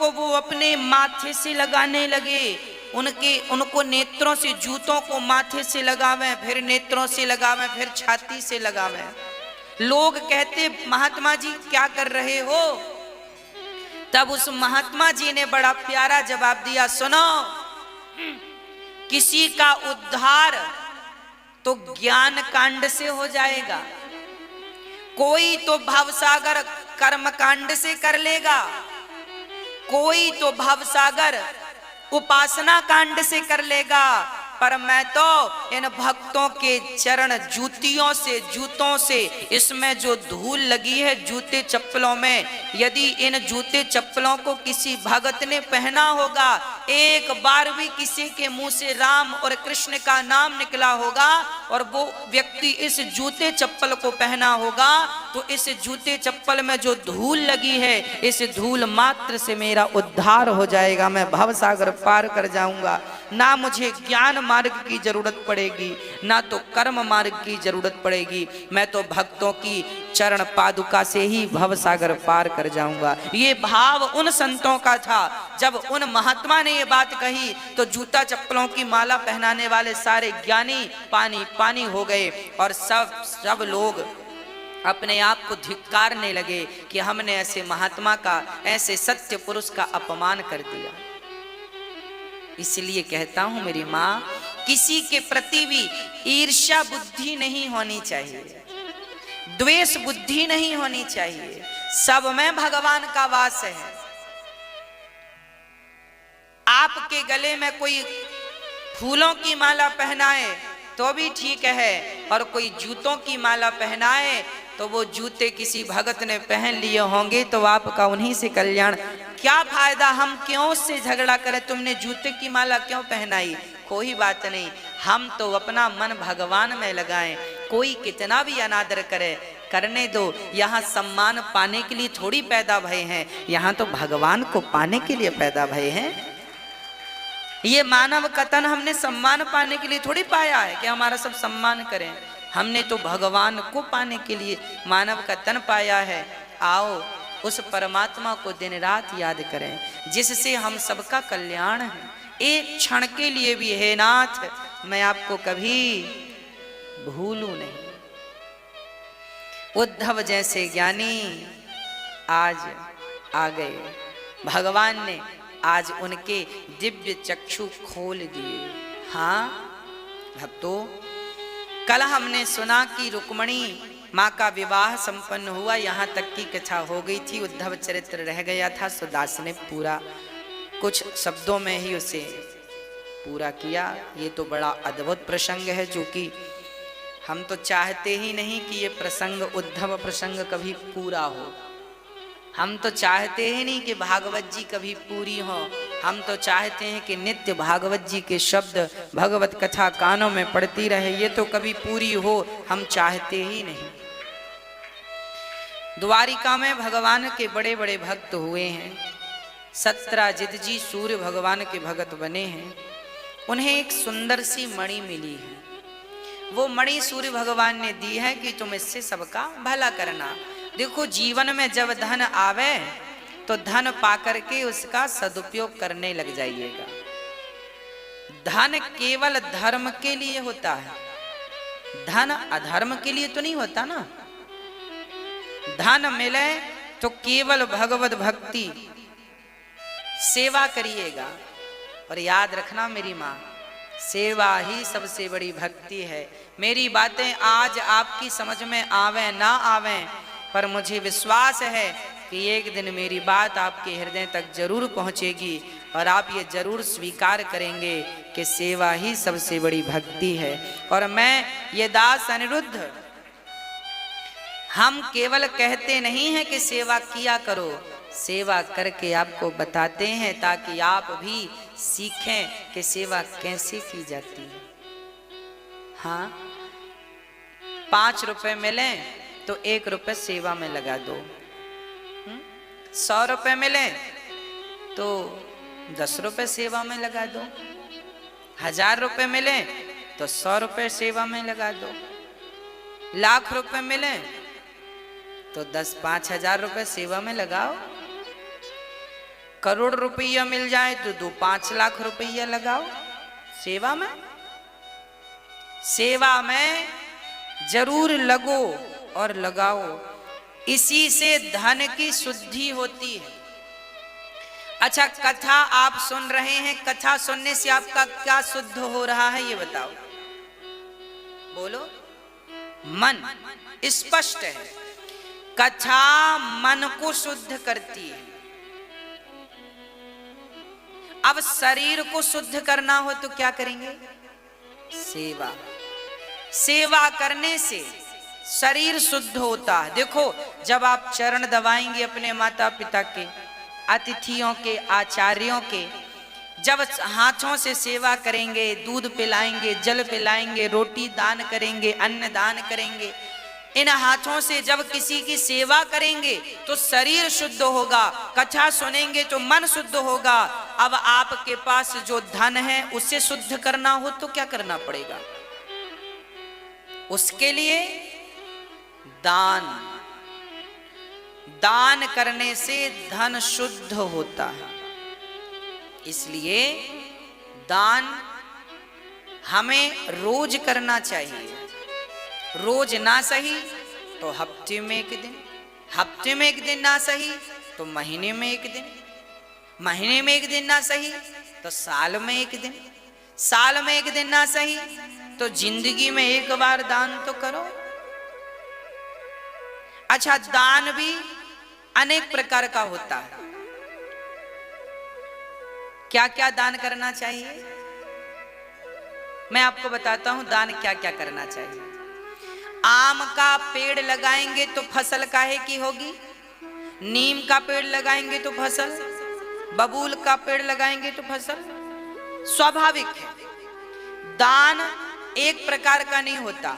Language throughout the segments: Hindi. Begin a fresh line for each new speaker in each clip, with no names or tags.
को वो अपने माथे से लगाने लगे, उनको नेत्रों से, जूतों को माथे से लगावें, फिर नेत्रों से लगावें, फिर छाती से लगावें। लोग कहते महात्मा जी क्या कर रहे हो? तब उस महात्मा जी ने बड़ा प्यारा जवाब दिया, सुनो, किसी का उद्धार तो ज्ञान कांड से हो जाएगा, कोई तो भवसागर कर्म कांड से कर लेगा, कोई तो भवसागर उपासना कांड से कर लेगा, पर मैं तो इन भक्तों के चरण जूतों से इसमें जो धूल लगी है जूते चप्पलों में, यदि इन जूते चप्पलों को किसी भगत ने पहना होगा, एक बार भी किसी के मुंह से राम और कृष्ण का नाम निकला होगा और वो व्यक्ति इस जूते चप्पल को पहना होगा, तो इस जूते चप्पल में जो धूल लगी है, इस धूल मात्र से मेरा उद्धार हो जाएगा, मैं भवसागर पार कर जाऊंगा। ना मुझे ज्ञान मार्ग की जरूरत पड़ेगी, ना तो कर्म मार्ग की जरूरत पड़ेगी, मैं तो भक्तों की चरण पादुका से ही भवसागर पार कर जाऊंगा। ये भाव उन संतों का था। जब उन महात्मा ने ये बात कही तो जूता चप्पलों की माला पहनाने वाले सारे ज्ञानी पानी पानी हो गए और सब लोग अपने आप को धिक्कारने लगे कि हमने ऐसे महात्मा का, ऐसे सत्य पुरुष का अपमान कर दिया। इसलिए कहता हूं मेरी मां, किसी के प्रति भी ईर्ष्या बुद्धि नहीं होनी चाहिए, द्वेष बुद्धि नहीं होनी चाहिए, सब में भगवान का वास है। आपके गले में कोई फूलों की माला पहनाए तो भी ठीक है, और कोई जूतों की माला पहनाए तो वो जूते किसी भगत ने पहन लिए होंगे तो आपका उन्हीं से कल्याण। क्या फायदा, हम क्यों उससे झगड़ा करें, तुमने जूते की माला क्यों पहनाई? कोई बात नहीं, हम तो अपना मन भगवान में लगाएं, कोई कितना भी अनादर करे करने दो। यहाँ सम्मान पाने के लिए थोड़ी पैदा भय हैं, यहाँ तो भगवान को पाने के लिए पैदा भय हैं। ये मानव कतन हमने सम्मान पाने के लिए थोड़ी पाया है कि हमारा सब सम्मान करें, हमने तो भगवान को पाने के लिए मानव का तन पाया है। आओ उस परमात्मा को दिन रात याद करें जिससे हम सबका कल्याण है। एक क्षण के लिए भी हे नाथ मैं आपको कभी भूलूं नहीं। उद्धव जैसे ज्ञानी आज आ गए, भगवान ने आज उनके दिव्य चक्षु खोल दिए। हाँ भक्तों, कल हमने सुना कि रुक्मणी माँ का विवाह संपन्न हुआ, यहाँ तक की कथा हो गई थी, उद्धव चरित्र रह गया था। सुदास ने पूरा कुछ शब्दों में ही उसे पूरा किया। ये तो बड़ा अद्भुत प्रसंग है जो कि हम तो चाहते ही नहीं कि ये प्रसंग, उद्धव प्रसंग कभी पूरा हो। हम तो चाहते ही नहीं कि भागवत जी कभी पूरी हो। हम तो चाहते हैं कि नित्य भागवत जी के शब्द, भगवत कथा कानों में पड़ती रहे, ये तो कभी पूरी हो हम चाहते ही नहीं। द्वारिका में भगवान के बड़े बड़े भक्त हुए हैं। सत्राजित जी सूर्य भगवान के भगत बने हैं। उन्हें एक सुंदर सी मणि मिली है। वो मणि सूर्य भगवान ने दी है कि तुम इससे सबका भला करना। देखो जीवन में जब धन आवे तो धन पाकर के उसका सदुपयोग करने लग जाइएगा। धन केवल धर्म के लिए होता है, धन अधर्म के लिए तो नहीं होता ना। धन मिले तो केवल भगवत भक्ति सेवा करिएगा। और याद रखना मेरी माँ, सेवा ही सबसे बड़ी भक्ति है। मेरी बातें आज आपकी समझ में आवे ना आवे, पर मुझे विश्वास है कि एक दिन मेरी बात आपके हृदय तक जरूर पहुंचेगी और आप ये जरूर स्वीकार करेंगे कि सेवा ही सबसे बड़ी भक्ति है। और मैं ये दास अनिरुद्ध, हम केवल कहते नहीं हैं कि सेवा किया करो, सेवा करके आपको बताते हैं ताकि आप भी सीखें कि सेवा कैसे की जाती है। हाँ, 5 रुपए मिले तो 1 रुपए सेवा में लगा दो। 100 रुपए मिले तो 10 रुपए सेवा में लगा दो। 1000 रुपए मिले तो 100 रुपए सेवा में लगा दो। लाख रुपए मिले तो 10-5 हजार रुपए सेवा में लगाओ। करोड़ रुपया मिल जाए तो 2-5 लाख रुपया लगाओ सेवा में। सेवा में जरूर लगो और लगाओ, इसी से धन की शुद्धि होती है। अच्छा, कथा आप सुन रहे हैं, कथा सुनने से आपका क्या शुद्ध हो रहा है ये बताओ, बोलो। मन स्पष्ट है, कथा मन को शुद्ध करती है। अब शरीर को शुद्ध करना हो तो क्या करेंगे? सेवा। सेवा करने से शरीर शुद्ध होता है। देखो, जब आप चरण दबाएंगे अपने माता पिता के, अतिथियों के, आचार्यों के, जब हाथों से सेवा करेंगे, दूध पिलाएंगे, जल पिलाएंगे, रोटी दान करेंगे, अन्न दान करेंगे, इन हाथों से जब किसी की सेवा करेंगे तो शरीर शुद्ध होगा, कथा सुनेंगे तो मन शुद्ध होगा। अब आपके पास जो धन है उसे शुद्ध करना हो तो क्या करना पड़ेगा? उसके लिए दान। दान करने से धन शुद्ध होता है, इसलिए दान हमें रोज करना चाहिए। रोज ना सही तो हफ्ते में एक दिन, हफ्ते में एक दिन ना सही तो महीने में एक दिन, महीने में एक दिन ना सही तो साल में एक दिन, साल में एक दिन ना सही तो जिंदगी में एक बार दान तो करो। अच्छा, दान भी अनेक प्रकार का होता है। क्या क्या दान करना चाहिए मैं आपको बताता हूं। दान क्या क्या करना चाहिए। आम का पेड़ लगाएंगे तो फसल काहे की होगी? नीम का पेड़ लगाएंगे तो फसल, बबूल का पेड़ लगाएंगे तो फसल, स्वाभाविक है। दान एक प्रकार का नहीं होता,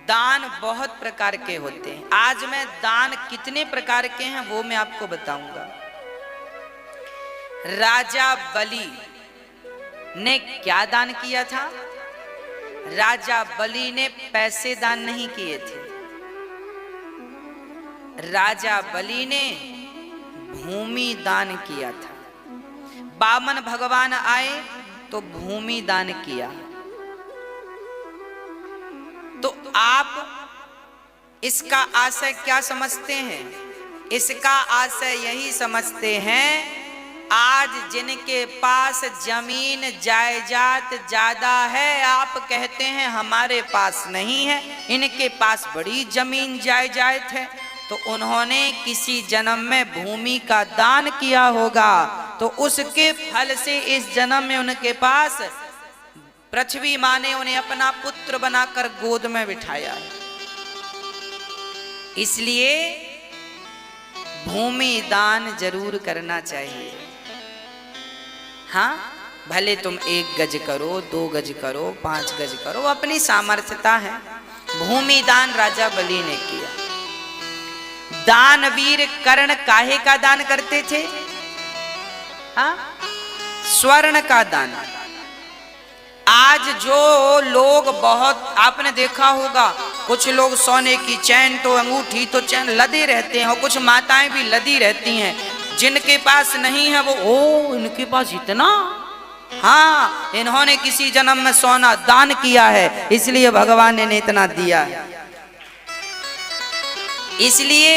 दान बहुत प्रकार के होते हैं। आज मैं दान कितने प्रकार के हैं वो मैं आपको बताऊंगा। राजा बलि ने क्या दान किया था? राजा बलि ने पैसे दान नहीं किए थे, राजा बलि ने भूमि दान किया था। वामन भगवान आए तो भूमि दान किया। तो आप इसका आशय क्या समझते हैं? इसका आशय यही समझते हैं, आज जिनके पास जमीन जायदाद ज्यादा है, आप कहते हैं हमारे पास नहीं है, इनके पास बड़ी जमीन जायदाद है, तो उन्होंने किसी जन्म में भूमि का दान किया होगा, तो उसके फल से इस जन्म में उनके पास पृथ्वी माँ ने उन्हें अपना पुत्र बनाकर गोद में बिठाया है। इसलिए भूमि दान जरूर करना चाहिए। हाँ, भले तुम 1 गज करो, 2 गज करो, 5 गज करो, अपनी सामर्थ्यता है। भूमि दान राजा बलि ने किया। दानवीर कर्ण काहे का दान करते थे? हाँ, स्वर्ण का दान। आज जो लोग बहुत, आपने देखा होगा, कुछ लोग सोने की चैन तो अंगूठी तो चैन लदे रहते हैं, और कुछ माताएं भी लदी रहती हैं। जिनके पास नहीं है वो, ओ इनके पास इतना, हाँ, इन्होंने किसी जन्म में सोना दान किया है, इसलिए भगवान ने इतना दिया है। इसलिए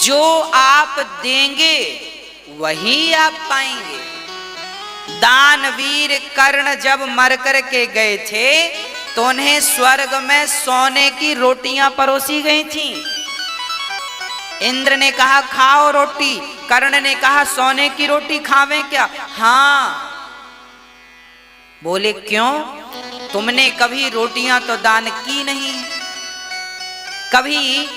जो आप देंगे वही आप पाएंगे। दानवीर कर्ण जब मर कर के गए थे तो उन्हें स्वर्ग में सोने की रोटियां परोसी गई थी। इंद्र ने कहा खाओ रोटी, कर्ण ने कहा सोने की रोटी खावें क्या? हाँ। बोले क्यों? तुमने कभी रोटियां तो दान की नहीं, कभी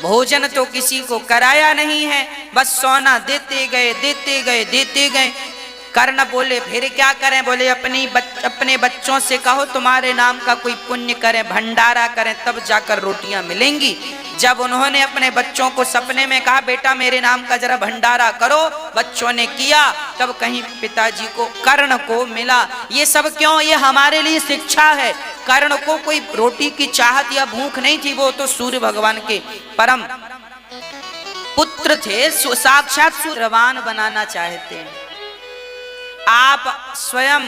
भोजन तो किसी को कराया नहीं है, बस सोना देते गए देते गए देते गए। कर्ण बोले फिर क्या करें? बोले अपने बच्चों से कहो तुम्हारे नाम का कोई पुण्य करें, भंडारा करें, तब जाकर रोटियां मिलेंगी। जब उन्होंने अपने बच्चों को सपने में कहा बेटा मेरे नाम का जरा भंडारा करो, बच्चों ने किया, तब कहीं पिताजी को, कर्ण को मिला। ये सब क्यों? ये हमारे लिए शिक्षा है। कर्ण को कोई रोटी की चाहत या भूख नहीं थी, वो तो सूर्य भगवान के परम पुत्र थे, साक्षात सूर्यवान बनाना चाहते हैं। आप स्वयं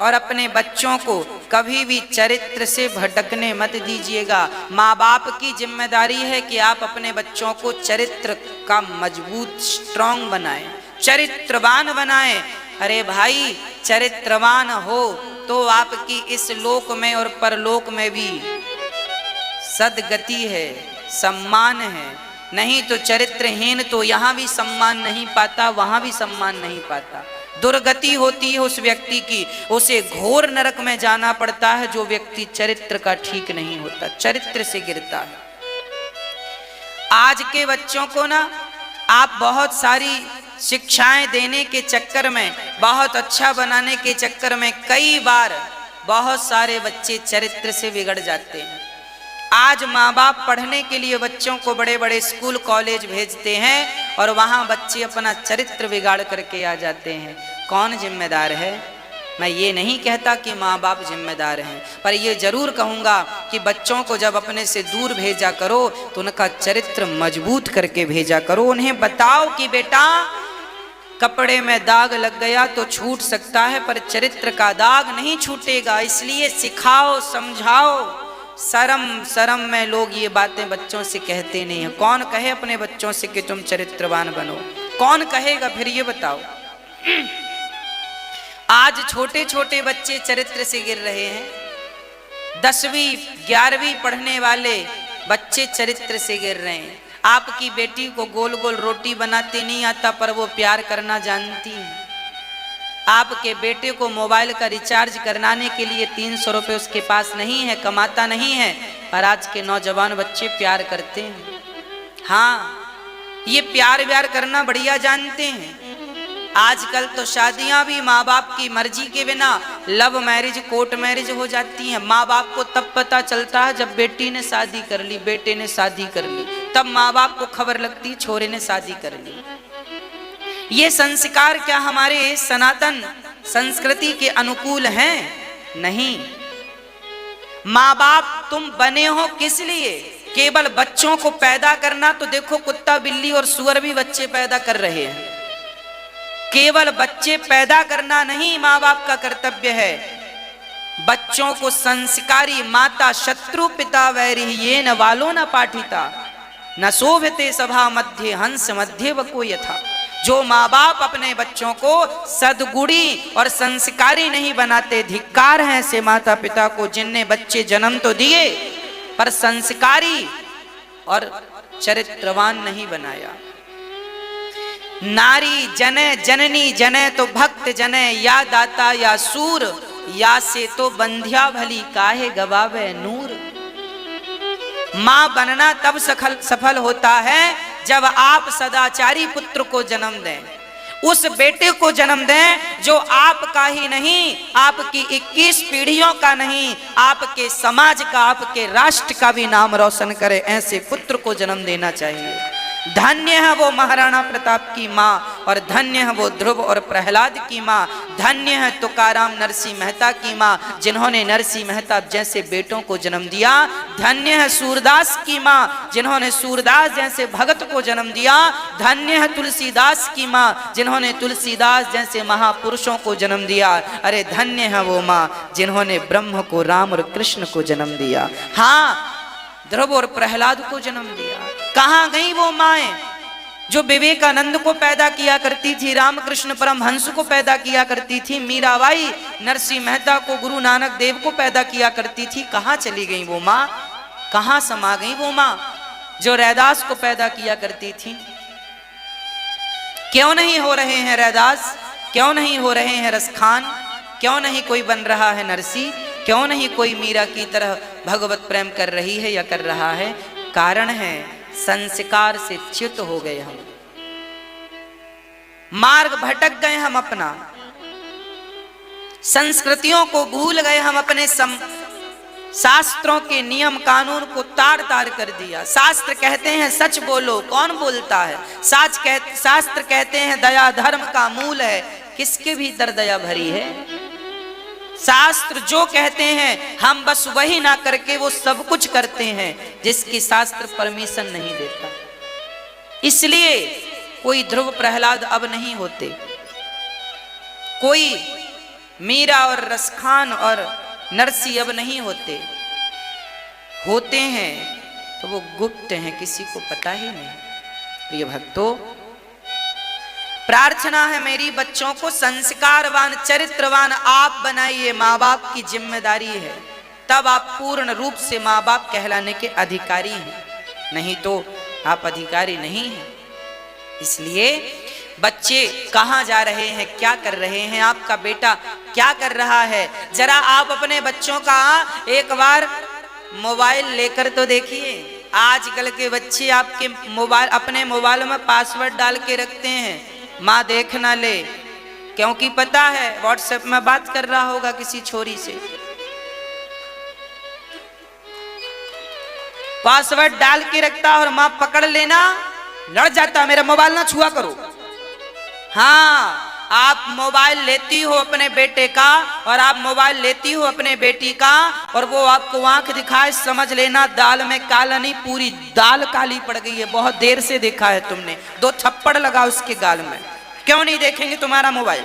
और अपने बच्चों को कभी भी चरित्र से भटकने मत दीजिएगा। माँ बाप की जिम्मेदारी है कि आप अपने बच्चों को चरित्र का मजबूत स्ट्रांग बनाएं, चरित्रवान बनाएं। अरे भाई, चरित्रवान हो तो आपकी इस लोक में और परलोक में भी सदगति है, सम्मान है। नहीं तो चरित्रहीन तो यहाँ भी सम्मान नहीं पाता, वहां भी सम्मान नहीं पाता। दुर्गति होती है उस व्यक्ति की, उसे घोर नरक में जाना पड़ता है जो व्यक्ति चरित्र का ठीक नहीं होता, चरित्र से गिरता है। आज के बच्चों को ना आप बहुत सारी शिक्षाएं देने के चक्कर में, बहुत अच्छा बनाने के चक्कर में कई बार बहुत सारे बच्चे चरित्र से बिगड़ जाते हैं। आज माँ बाप पढ़ने के लिए बच्चों को बड़े बड़े स्कूल कॉलेज भेजते हैं और वहाँ बच्चे अपना चरित्र बिगाड़ करके आ जाते हैं। कौन जिम्मेदार है? मैं ये नहीं कहता कि माँ बाप जिम्मेदार हैं, पर ये जरूर कहूँगा कि बच्चों को जब अपने से दूर भेजा करो तो उनका चरित्र मजबूत करके भेजा करो। उन्हें बताओ कि बेटा, कपड़े में दाग लग गया तो छूट सकता है, पर चरित्र का दाग नहीं छूटेगा। इसलिए सिखाओ, समझाओ। शर्म में लोग ये बातें बच्चों से कहते नहीं हैं। कौन कहे अपने बच्चों से कि तुम चरित्रवान बनो? कौन कहेगा? फिर ये बताओ। आज छोटे छोटे बच्चे चरित्र से गिर रहे हैं। 10वीं 11वीं पढ़ने वाले बच्चे चरित्र से गिर रहे हैं। आपकी बेटी को गोल गोल रोटी बनाते नहीं आता, पर वो प्यार करना जानती है। आपके बेटे को मोबाइल का रिचार्ज कराने के लिए 300 रुपये उसके पास नहीं है, कमाता नहीं है, पर आज के नौजवान बच्चे प्यार करते हैं। हाँ, ये प्यार व्यार करना बढ़िया जानते हैं। आजकल तो शादियां भी माँ बाप की मर्जी के बिना लव मैरिज, कोर्ट मैरिज हो जाती हैं। माँ बाप को तब पता चलता है जब बेटी ने शादी कर ली, बेटे ने शादी कर ली, तब माँ बाप को खबर लगती छोरे ने शादी कर ली। ये संस्कार क्या हमारे सनातन संस्कृति के अनुकूल हैं? नहीं। माँ बाप तुम बने हो किस लिए? केवल बच्चों को पैदा करना? तो देखो, कुत्ता बिल्ली और सुअर भी बच्चे पैदा कर रहे हैं। केवल बच्चे पैदा करना नहीं माँ बाप का कर्तव्य है, बच्चों को संस्कारी माता शत्रु पिता वैरी ये न वालो न पाठिता न शोभते सभा मध्य हंस मध्य वको यथा। जो माँ बाप अपने बच्चों को सद्गुणी और संस्कारी नहीं बनाते, धिक्कार हैं ऐसे माता पिता को जिनने बच्चे जन्म तो दिए पर संस्कारी और चरित्रवान नहीं बनाया। नारी जने जननी जने तो भक्त जने, या दाता या सूर, या से तो बंध्या भली काहे गवावे नूर। मां बनना तब सफल होता है जब आप सदाचारी पुत्र को जन्म दें, उस बेटे को जन्म दें जो आपका ही नहीं, आपकी 21 पीढ़ियों का नहीं, आपके समाज का, आपके राष्ट्र का भी नाम रोशन करे। ऐसे पुत्र को जन्म देना चाहिए। धन्य है वो महाराणा प्रताप की माँ, और धन्य है वो ध्रुव और प्रहलाद की माँ। धन्य है तुकाराम नरसिंह मेहता की माँ जिन्होंने नरसिंह मेहता जैसे बेटों को जन्म दिया। धन्य है सूरदास की माँ जिन्होंने सूरदास जैसे भगत को जन्म दिया। धन्य है तुलसीदास की माँ जिन्होंने तुलसीदास जैसे महापुरुषों को जन्म दिया। अरे धन्य है वो माँ जिन्होंने ब्रह्म को, राम और कृष्ण को जन्म दिया। हाँ, ध्रुव और प्रहलाद को जन्म दिया। कहाँ गई वो माएं जो विवेकानंद को पैदा किया करती थी, रामकृष्ण परमहंस को पैदा किया करती थी, मीराबाई नरसिंह मेहता को, गुरु नानक देव को पैदा किया करती थी? कहाँ चली गई वो माँ? कहाँ समा गई वो माँ जो रैदास को पैदा किया करती थी? क्यों नहीं हो रहे हैं रैदास? क्यों नहीं हो रहे हैं रसखान? क्यों नहीं कोई बन रहा है नरसी? क्यों नहीं कोई मीरा की तरह भगवत प्रेम कर रही है या कर रहा है? कारण है संस्कार से च्युत हो गए हम, मार्ग भटक गए हम, अपना संस्कृतियों को भूल गए हम, अपने शास्त्रों के नियम कानून को तार तार कर दिया। शास्त्र कहते हैं सच बोलो, कौन बोलता है? शास्त्र कहते हैं दया धर्म का मूल है, किसके भीतर दया भरी है? शास्त्र जो कहते हैं हम बस वही ना करके वो सब कुछ करते हैं जिसकी शास्त्र परमिशन नहीं देता। इसलिए कोई ध्रुव प्रहलाद अब नहीं होते, कोई मीरा और रसखान और नरसी अब नहीं होते, होते हैं तो वो गुप्त हैं, किसी को पता ही नहीं। प्रिय भक्तों, प्रार्थना है मेरी बच्चों को संस्कारवान चरित्रवान आप बनाइए, माँ बाप की जिम्मेदारी है, तब आप पूर्ण रूप से माँ बाप कहलाने के अधिकारी हैं, नहीं तो आप अधिकारी नहीं हैं। इसलिए बच्चे कहाँ जा रहे हैं, क्या कर रहे हैं, आपका बेटा क्या कर रहा है, जरा आप अपने बच्चों का एक बार मोबाइल लेकर तो देखिए। आजकल के बच्चे आपके मोबाइल, अपने मोबाइल में पासवर्ड डाल के रखते हैं, माँ देख ना ले, क्योंकि पता है व्हाट्सएप में बात कर रहा होगा किसी छोरी से। पासवर्ड डाल के रखता और माँ पकड़ लेना, लड़ जाता, मेरा मोबाइल ना छुआ करो। हाँ, आप मोबाइल लेती हो अपने बेटे का और आप मोबाइल लेती हो अपने बेटी का, और वो आपको आंख दिखाए, समझ लेना दाल में काला नहीं, पूरी दाल काली पड़ गई है। बहुत देर से देखा है तुमने, 2 थप्पड़ लगा उसके गाल में। क्यों नहीं देखेंगे तुम्हारा मोबाइल?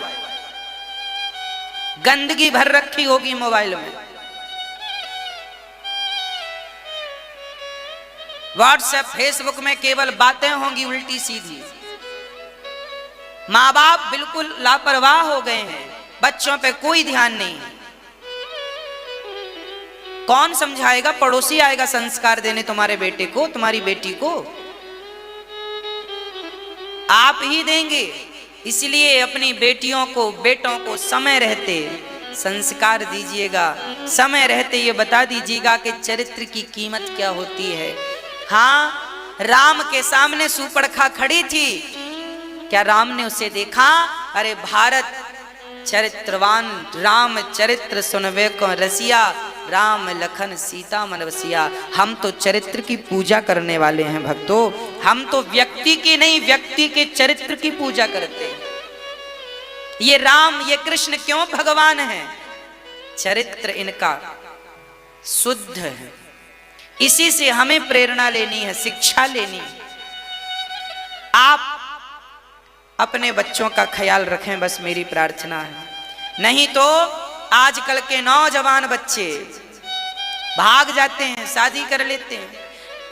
गंदगी भर रखी होगी मोबाइल में। व्हाट्सएप फेसबुक में केवल बातें होंगी उल्टी सीधी। माँ बाप बिल्कुल लापरवाह हो गए हैं, बच्चों पे कोई ध्यान नहीं। कौन समझाएगा? पड़ोसी आएगा संस्कार देने तुम्हारे बेटे को, तुम्हारी बेटी को, आप ही देंगे। इसलिए अपनी बेटियों को, बेटों को समय रहते संस्कार दीजिएगा, समय रहते ये बता दीजिएगा कि चरित्र की कीमत क्या होती है। हाँ, राम के सामने सूपड़खा खड़ी थी, क्या राम ने उसे देखा? अरे भारत चरित्रवान राम चरित्र सुनवे को रसिया, राम लखन सीता मन बसिया। हम तो चरित्र की पूजा करने वाले हैं भक्तों, हम तो व्यक्ति की नहीं, व्यक्ति के चरित्र की पूजा करते हैं। ये राम, ये कृष्ण क्यों भगवान हैं? चरित्र इनका शुद्ध है, इसी से हमें प्रेरणा लेनी है, शिक्षा लेनी है। आप अपने बच्चों का ख्याल रखें, बस मेरी प्रार्थना है। नहीं तो आजकल के नौजवान बच्चे भाग जाते हैं, शादी कर लेते हैं।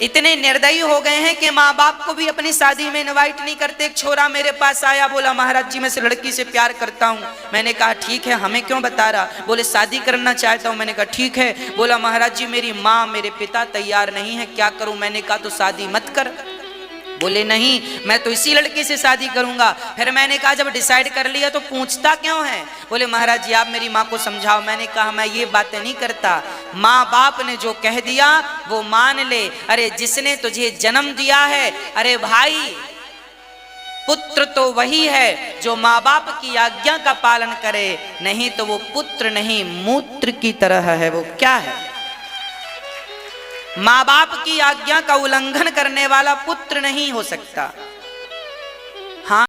इतने निर्दयी हो गए हैं कि माँ बाप को भी अपनी शादी में इनवाइट नहीं करते। एक छोरा मेरे पास आया, बोला महाराज जी मैं इस लड़की से प्यार करता हूँ। मैंने कहा ठीक है, हमें क्यों बता रहा? बोले शादी करना चाहता हूँ। मैंने कहा ठीक है। बोला महाराज जी मेरी माँ मेरे पिता तैयार नहीं है, क्या करूँ? मैंने कहा तो शादी मत कर। बोले नहीं, मैं तो इसी लड़के से शादी करूंगा। फिर मैंने कहा जब डिसाइड कर लिया तो पूछता क्यों है? बोले महाराज जी आप मेरी माँ को समझाओ। मैंने कहा मैं ये बातें नहीं करता, माँ बाप ने जो कह दिया वो मान ले। अरे जिसने तुझे जन्म दिया है, अरे भाई पुत्र तो वही है जो माँ बाप की आज्ञा का पालन करे, नहीं तो वो पुत्र नहीं मूत्र की तरह है। वो क्या है? माँ बाप की आज्ञा का उल्लंघन करने वाला पुत्र नहीं हो सकता।